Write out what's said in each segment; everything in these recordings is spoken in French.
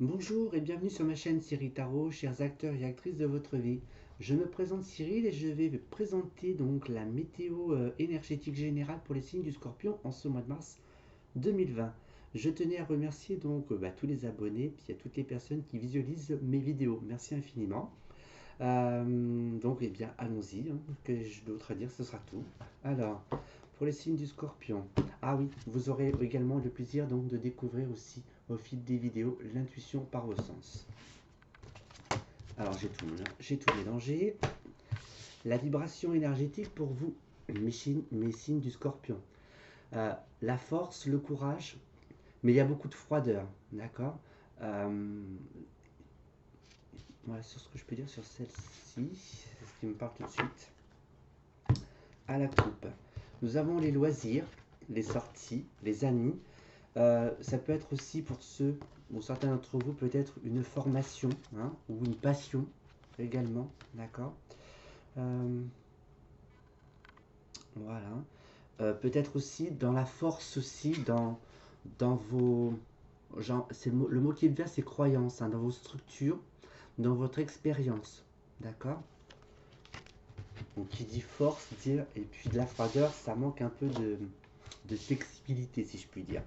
Bonjour et bienvenue sur ma chaîne Cyril Tarot, chers acteurs et actrices de votre vie. Je me présente Cyril et je vais vous présenter donc la météo énergétique générale pour les signes du Scorpion en ce mois de mars 2020. Je tenais à remercier donc tous les abonnés puis à toutes les personnes qui visualisent mes vidéos. Merci infiniment. Donc eh bien allons-y, hein. Que j'ai d'autre à dire, ce sera tout. Alors, pour les signes du Scorpion. Ah oui, vous aurez également le plaisir donc de découvrir aussi au fil des vidéos l'intuition par vos sens. Alors j'ai tout mélangé. La vibration énergétique pour vous, mes signes du Scorpion. Euh, la force, le courage, mais il y a beaucoup de froideur, d'accord. Voilà sur ce que je peux dire sur celle-ci, c'est ce qui me parle tout de suite. À la coupe, nous avons les loisirs, les sorties, les amis. Ça peut être aussi pour ceux, ou certains d'entre vous, peut-être une formation, hein, ou une passion également, d'accord. Euh, voilà. Peut-être aussi dans la force aussi, dans vos... Genre, le mot qui vient, c'est croyance, hein, dans vos structures, dans votre expérience, d'accord. Donc qui dit force, dire, et puis de la froideur, ça manque un peu de flexibilité, si je puis dire.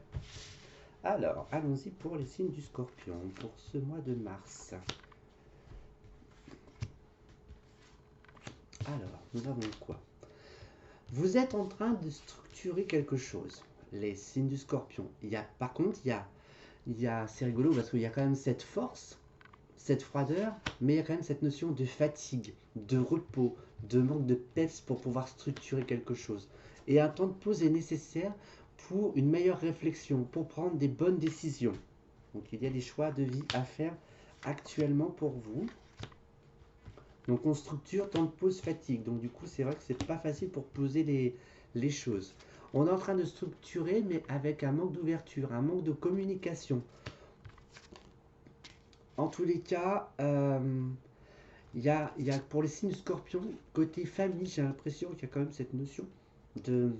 Alors, allons-y pour les signes du Scorpion, pour ce mois de mars. Alors, nous avons quoi? Vous êtes en train de structurer quelque chose, les signes du Scorpion. Par contre, c'est rigolo parce qu'il y a quand même cette force, cette froideur, mais il y a quand même cette notion de fatigue, de repos, de manque de peps pour pouvoir structurer quelque chose. Et un temps de pause est nécessaire pour une meilleure réflexion, pour prendre des bonnes décisions. Donc il y a des choix de vie à faire actuellement pour vous. Donc on structure temps de pause fatigue. Donc du coup c'est vrai que c'est pas facile pour poser les choses. On est en train de structurer mais avec un manque d'ouverture, un manque de communication. En tous les cas, il y a pour les signes Scorpion, côté famille, j'ai l'impression qu'il y a quand même cette notion de,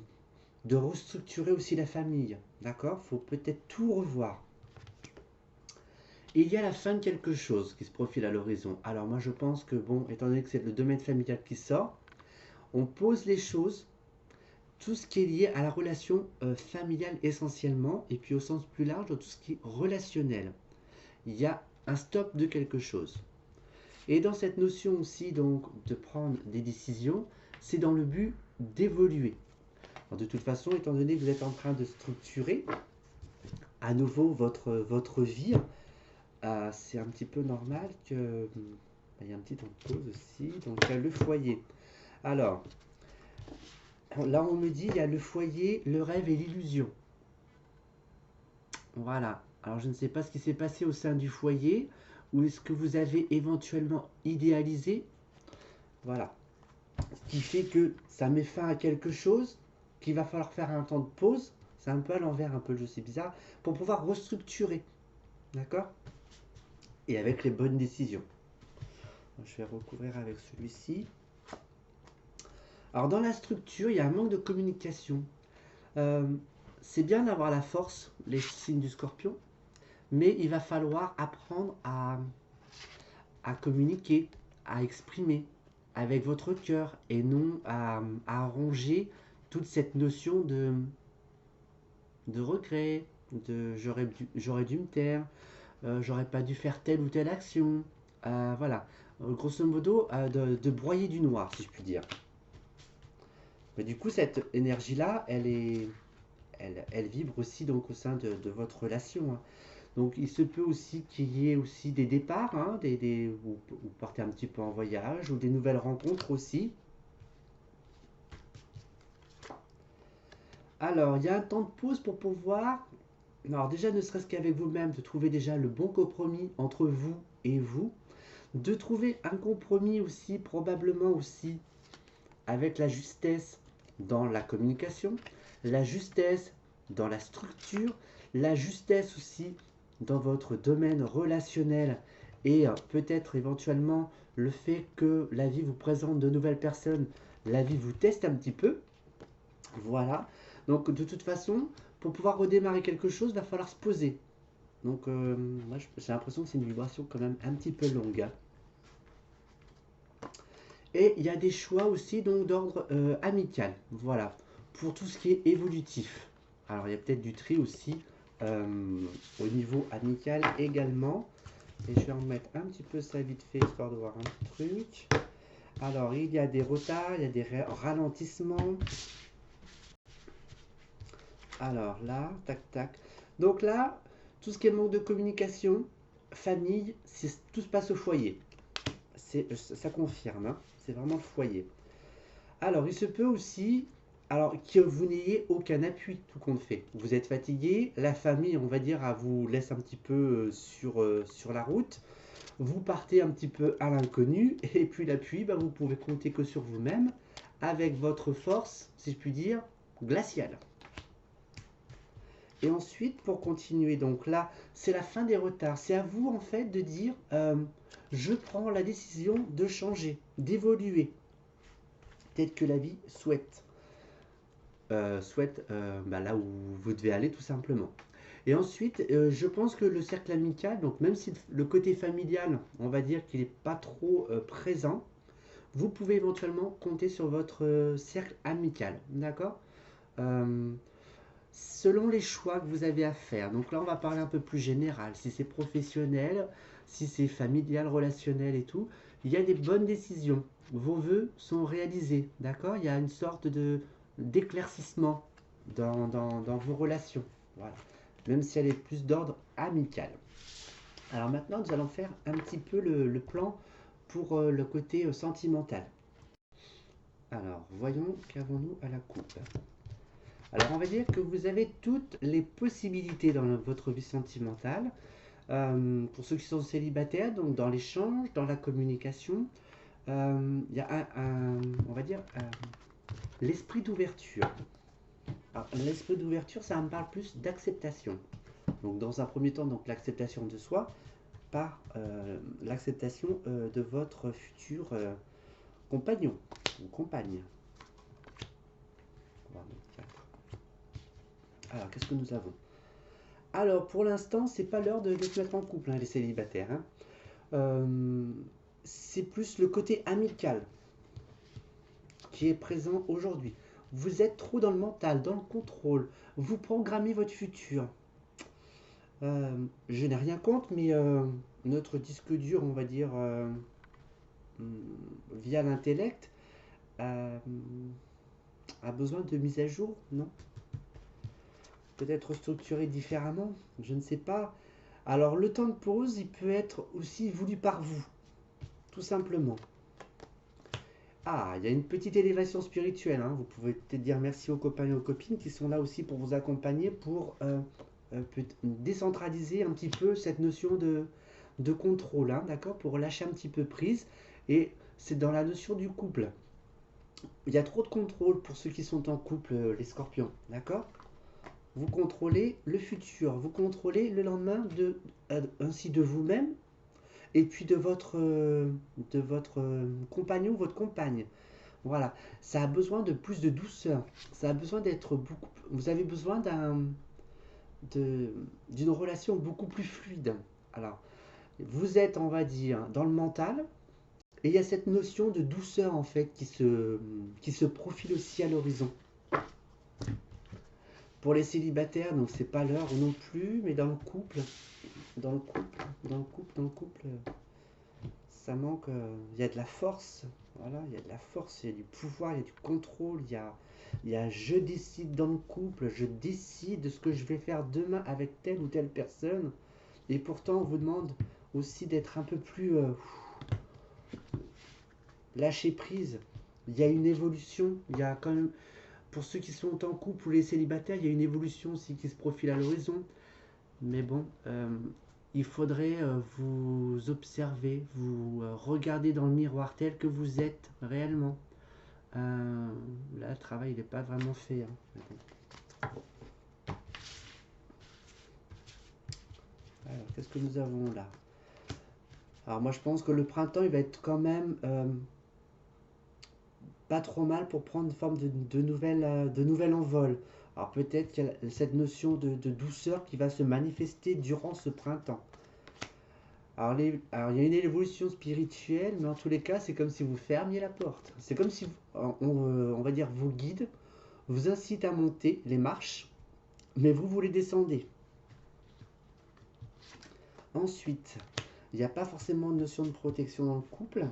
de restructurer aussi la famille. D'accord. Faut peut-être tout revoir. Et il y a la fin de quelque chose qui se profile à l'horizon. Alors moi je pense que bon, étant donné que c'est le domaine familial qui sort, on pose les choses, tout ce qui est lié à la relation familiale essentiellement, et puis au sens plus large, dans tout ce qui est relationnel. Il y a un stop de quelque chose. Et dans cette notion aussi donc de prendre des décisions, c'est dans le but d'évoluer. De toute façon, étant donné que vous êtes en train de structurer à nouveau votre vie, c'est un petit peu normal que... Il y a un petit temps de pause aussi, donc il y a le foyer. Alors, là on me dit il y a le foyer, le rêve et l'illusion. Voilà. Alors je ne sais pas ce qui s'est passé au sein du foyer, ou est-ce que vous avez éventuellement idéalisé. Voilà. Ce qui fait que ça met fin à quelque chose, qu'il va falloir faire un temps de pause. C'est un peu à l'envers, un peu le jeu, c'est bizarre, pour pouvoir restructurer. D'accord. Et avec les bonnes décisions. Je vais recouvrir avec celui-ci. Alors dans la structure, il y a un manque de communication. Euh, c'est bien d'avoir la force, les signes du Scorpion, mais il va falloir apprendre à communiquer, à exprimer avec votre cœur et non à ronger toute cette notion de regret, de j'aurais dû me taire, j'aurais pas dû faire telle ou telle action. Voilà, grosso modo, de broyer du noir, si je puis dire. Mais du coup, cette énergie-là, elle vibre aussi donc au sein de votre relation, hein. Donc il se peut aussi qu'il y ait aussi des départs, hein, vous partez un petit peu en voyage, ou des nouvelles rencontres aussi. Alors, il y a un temps de pause pour pouvoir, alors déjà ne serait-ce qu'avec vous-même, de trouver déjà le bon compromis entre vous et vous, de trouver un compromis aussi, probablement aussi, avec la justesse dans la communication, la justesse dans la structure, la justesse aussi dans votre domaine relationnel et peut-être éventuellement le fait que la vie vous présente de nouvelles personnes, la vie vous teste un petit peu. Voilà. Donc de toute façon, pour pouvoir redémarrer quelque chose, il va falloir se poser. Donc, moi, j'ai l'impression que c'est une vibration quand même un petit peu longue, hein. Et il y a des choix aussi donc d'ordre amical, voilà, pour tout ce qui est évolutif. Alors il y a peut-être du tri aussi au niveau amical également. Et je vais en mettre un petit peu ça vite fait histoire de voir un truc. Alors il y a des retards, il y a des ralentissements. Alors là, tac tac. Donc là, tout ce qui est manque de communication, famille, tout se passe au foyer. Ça confirme, hein, c'est vraiment le foyer. Alors, il se peut aussi que vous n'ayez aucun appui, tout compte fait. Vous êtes fatigué, la famille, on va dire, vous laisse un petit peu sur la route. Vous partez un petit peu à l'inconnu, et puis l'appui, bah, vous pouvez compter que sur vous-même, avec votre force, si je puis dire, glaciale. Et ensuite, pour continuer, donc là, c'est la fin des retards. C'est à vous, en fait, de dire, je prends la décision de changer, d'évoluer. Peut-être que la vie souhaite bah, là où vous devez aller tout simplement. Et ensuite, je pense que le cercle amical, donc même si le côté familial, on va dire qu'il n'est pas trop présent, vous pouvez éventuellement compter sur votre cercle amical, d'accord. Euh, Selon les choix que vous avez à faire, donc là on va parler un peu plus général, si c'est professionnel, si c'est familial, relationnel et tout, il y a des bonnes décisions. Vos vœux sont réalisés, d'accord. Il y a une sorte d'éclaircissement dans vos relations, voilà. Même si elle est plus d'ordre amical. Alors maintenant, nous allons faire un petit peu le plan pour le côté sentimental. Alors, voyons qu'avons-nous à la coupe. Alors, on va dire que vous avez toutes les possibilités dans votre vie sentimentale. Pour ceux qui sont célibataires, donc dans l'échange, dans la communication, il y a on va dire, l'esprit d'ouverture. L'esprit d'ouverture, ça me parle plus d'acceptation. Donc, dans un premier temps, donc l'acceptation de soi par l'acceptation de votre futur compagnon ou compagne. Alors, qu'est-ce que nous avons? Alors, pour l'instant, c'est pas l'heure de se mettre en couple, hein, les célibataires, hein. C'est plus le côté amical qui est présent aujourd'hui. Vous êtes trop dans le mental, dans le contrôle. Vous programmez votre futur. Je n'ai rien contre, mais notre disque dur, on va dire, via l'intellect, a besoin de mise à jour, non? Peut-être structuré différemment, je ne sais pas. Alors le temps de pause, il peut être aussi voulu par vous, tout simplement. Ah, il y a une petite élévation spirituelle, hein. Vous pouvez peut-être dire merci aux copains et aux copines qui sont là aussi pour vous accompagner, pour décentraliser un petit peu cette notion de contrôle, hein, d'accord, pour lâcher un petit peu prise. Et c'est dans la notion du couple. Il y a trop de contrôle pour ceux qui sont en couple, les scorpions, d'accord. Vous contrôlez le futur, vous contrôlez le lendemain ainsi de vous-même et puis de votre compagnon, votre compagne. Voilà, ça a besoin de plus de douceur. Ça a besoin d'être beaucoup. Vous avez besoin d'une relation beaucoup plus fluide. Alors, vous êtes, on va dire, dans le mental, et il y a cette notion de douceur en fait qui se profile aussi à l'horizon. Pour les célibataires, donc c'est pas l'heure non plus, mais dans le couple, ça manque. Il y a de la force, voilà, il y a de la force, il y a du pouvoir, il y a du contrôle, il y a je décide dans le couple, je décide de ce que je vais faire demain avec telle ou telle personne. Et pourtant, on vous demande aussi d'être un peu plus lâcher prise. Il y a une évolution, il y a quand même, pour ceux qui sont en couple ou les célibataires, il y a une évolution aussi qui se profile à l'horizon. Mais bon, il faudrait vous observer, vous regarder dans le miroir tel que vous êtes réellement. Là, le travail n'est pas vraiment fait, hein. Alors, qu'est-ce que nous avons là? Alors moi, je pense que le printemps, il va être quand même pas trop mal pour prendre une forme de nouvel envol. Alors peut-être qu'il y a cette notion de douceur qui va se manifester durant ce printemps. Alors, il y a une évolution spirituelle, mais en tous les cas, c'est comme si vous fermiez la porte. C'est comme si, on va dire, vos guides vous incitent à monter les marches, mais vous les descendez. Ensuite, il n'y a pas forcément de notion de protection dans le couple.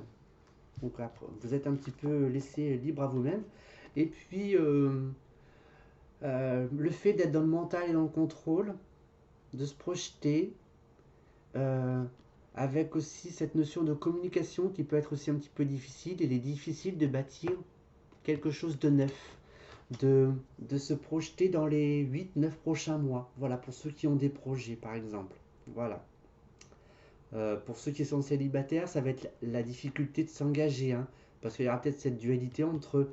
Donc après, vous êtes un petit peu laissé libre à vous-même. Et puis, le fait d'être dans le mental et dans le contrôle, de se projeter, euh, avec aussi cette notion de communication qui peut être aussi un petit peu difficile. Il est difficile de bâtir quelque chose de neuf, de se projeter dans les 8-9 prochains mois. Voilà, pour ceux qui ont des projets, par exemple. Voilà. Pour ceux qui sont célibataires, ça va être la difficulté de s'engager, hein, parce qu'il y aura peut-être cette dualité entre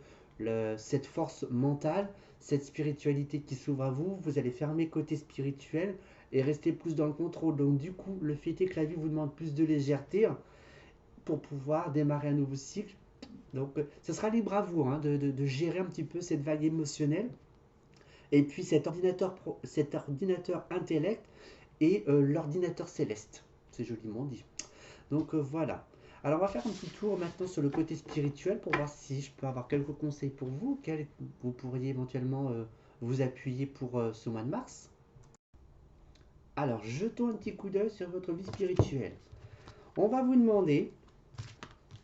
cette force mentale, cette spiritualité qui s'ouvre à vous, vous allez fermer côté spirituel et rester plus dans le contrôle. Donc du coup, le fait est que la vie vous demande plus de légèreté pour pouvoir démarrer un nouveau cycle. Donc ce sera libre à vous, hein, de gérer un petit peu cette vague émotionnelle. Et puis cet ordinateur intellect et l'ordinateur céleste. C'est joliment dit. Donc voilà. Alors on va faire un petit tour maintenant sur le côté spirituel pour voir si je peux avoir quelques conseils pour vous, quels vous pourriez éventuellement vous appuyer pour ce mois de mars. Alors jetons un petit coup d'œil sur votre vie spirituelle. On va vous demander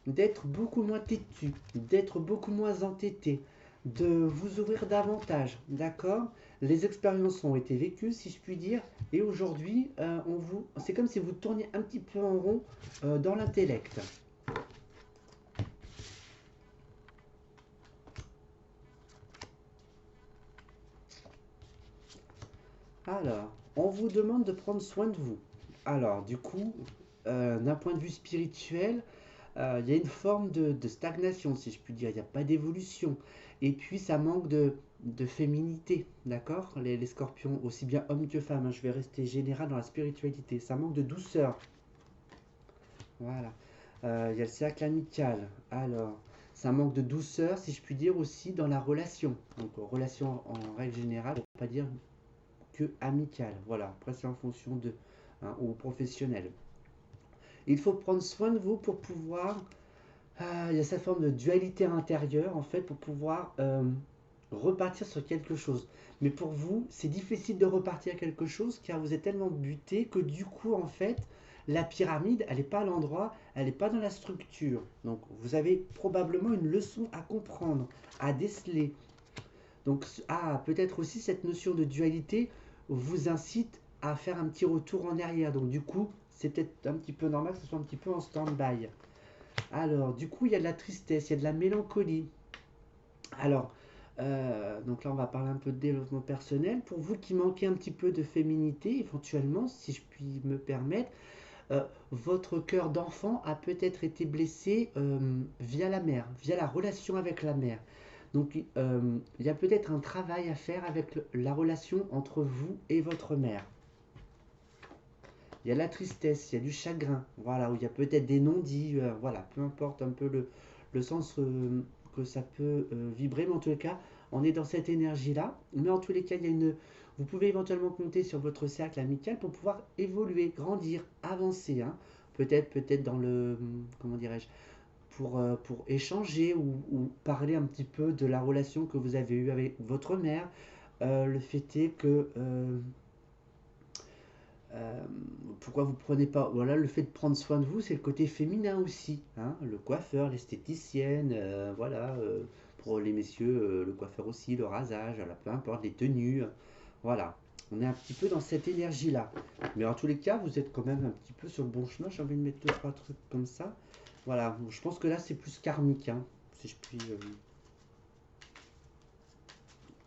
d'être beaucoup moins têtu, d'être beaucoup moins entêté, de vous ouvrir davantage, d'accord? Les expériences ont été vécues, si je puis dire, et aujourd'hui, c'est comme si vous tourniez un petit peu en rond dans l'intellect. Alors, on vous demande de prendre soin de vous. Alors, du coup, d'un point de vue spirituel, il y a une forme de stagnation, si je puis dire. Il n'y a pas d'évolution. Et puis, ça manque de féminité, d'accord? Les scorpions, aussi bien hommes que femmes, hein, je vais rester général dans la spiritualité. Ça manque de douceur. Voilà. Il y a le cercle amical. Alors, ça manque de douceur, si je puis dire, aussi dans la relation. Donc, relation en règle générale, pour ne pas dire que amicale. Voilà. Après, c'est en fonction de, hein, ou professionnel. Il faut prendre soin de vous pour pouvoir. Il y a cette forme de dualité intérieure, en fait, pour pouvoir repartir sur quelque chose. Mais pour vous, c'est difficile de repartir quelque chose car vous êtes tellement buté que du coup, en fait, la pyramide, elle n'est pas à l'endroit, elle n'est pas dans la structure. Donc, vous avez probablement une leçon à comprendre, à déceler. Donc, peut-être aussi cette notion de dualité vous incite à faire un petit retour en arrière. Donc, du coup, c'est peut-être un petit peu normal que ce soit un petit peu en stand-by. Alors, du coup, il y a de la tristesse, il y a de la mélancolie. Alors, donc là, on va parler un peu de développement personnel. Pour vous qui manquez un petit peu de féminité, éventuellement, si je puis me permettre, votre cœur d'enfant a peut-être été blessé via la mère, via la relation avec la mère. Donc, il y a peut-être un travail à faire avec la relation entre vous et votre mère. Il y a la tristesse, il y a du chagrin, voilà, où il y a peut-être des non-dits, voilà, peu importe un peu le sens que ça peut vibrer, mais en tous les cas, on est dans cette énergie-là. Mais en tous les cas, vous pouvez éventuellement compter sur votre cercle amical pour pouvoir évoluer, grandir, avancer, hein. Peut-être dans le, comment dirais-je, pour échanger ou parler un petit peu de la relation que vous avez eue avec votre mère. Le fait est que euh, pourquoi vous prenez pas. Voilà, le fait de prendre soin de vous, c'est le côté féminin aussi, hein, le coiffeur, l'esthéticienne, voilà, pour les messieurs, le coiffeur aussi, le rasage, voilà, peu importe, les tenues, voilà. On est un petit peu dans cette énergie-là. Mais en tous les cas, vous êtes quand même un petit peu sur le bon chemin. J'ai envie de mettre deux, trois trucs comme ça. Voilà, je pense que là, c'est plus karmique, hein, si je puis.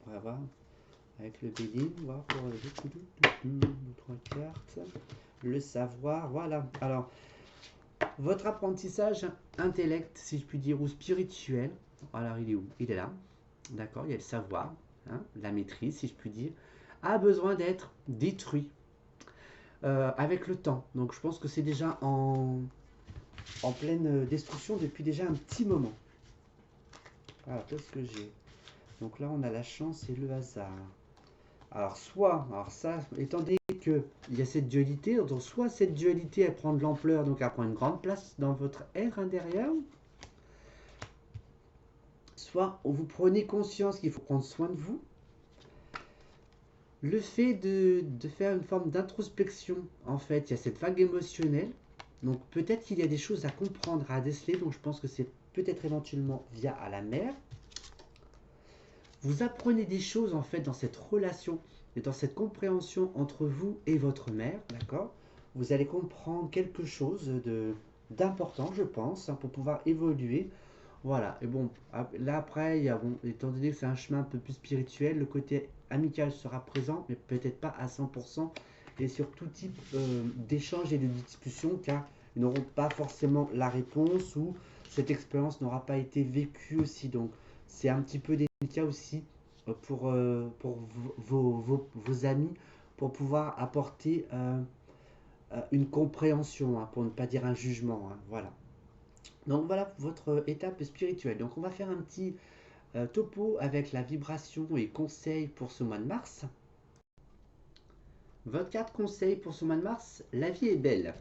On va voir. Avec le bélier, voir pour les trois cartes. Le savoir, voilà. Alors, votre apprentissage intellect, si je puis dire, ou spirituel, alors il est où? Il est là, d'accord, il y a le savoir, hein, la maîtrise, si je puis dire, a besoin d'être détruit avec le temps. Donc je pense que c'est déjà en pleine destruction depuis déjà un petit moment. Alors, qu'est-ce que j'ai? Donc là, on a la chance et le hasard. Alors, soit, alors ça, étant donné qu'il y a cette dualité, donc soit cette dualité, elle prend de l'ampleur, donc elle prend une grande place dans votre être intérieur, soit vous prenez conscience qu'il faut prendre soin de vous. Le fait de faire une forme d'introspection, en fait, il y a cette vague émotionnelle, donc peut-être qu'il y a des choses à comprendre, à déceler, donc je pense que c'est peut-être éventuellement via à la mère. Vous apprenez des choses en fait dans cette relation et dans cette compréhension entre vous et votre mère, d'accord? Vous allez comprendre quelque chose de d'important, je pense, hein, pour pouvoir évoluer. Voilà. Et bon, là après, bon, étant donné que c'est un chemin un peu plus spirituel, le côté amical sera présent, mais peut-être pas à 100%, et sur tout type d'échange et de discussion, car ils n'auront pas forcément la réponse ou cette expérience n'aura pas été vécue aussi. Donc, c'est un petit peu délicat aussi pour vos amis, pour pouvoir apporter une compréhension, hein, pour ne pas dire un jugement, hein, voilà. Donc voilà votre étape spirituelle. Donc on va faire un petit topo avec la vibration et conseil pour ce mois de mars. Votre carte conseil pour ce mois de mars, la vie est belle.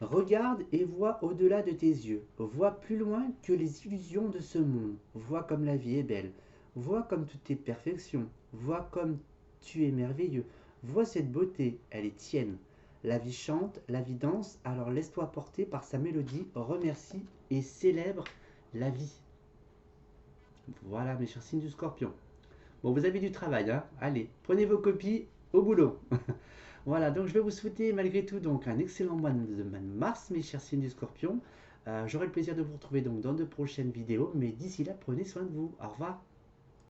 Regarde et vois au-delà de tes yeux. Vois plus loin que les illusions de ce monde. Vois comme la vie est belle. Vois comme tout est perfection. Vois comme tu es merveilleux. Vois cette beauté, elle est tienne. La vie chante, la vie danse, alors laisse-toi porter par sa mélodie, remercie et célèbre la vie. Voilà mes chers signes du scorpion. Bon, vous avez du travail, hein. Allez, prenez vos copies, au boulot. Voilà, donc je vais vous souhaiter malgré tout donc un excellent mois de mars, mes chers signes du scorpion. J'aurai le plaisir de vous retrouver donc dans de prochaines vidéos, mais d'ici là, prenez soin de vous. Au revoir.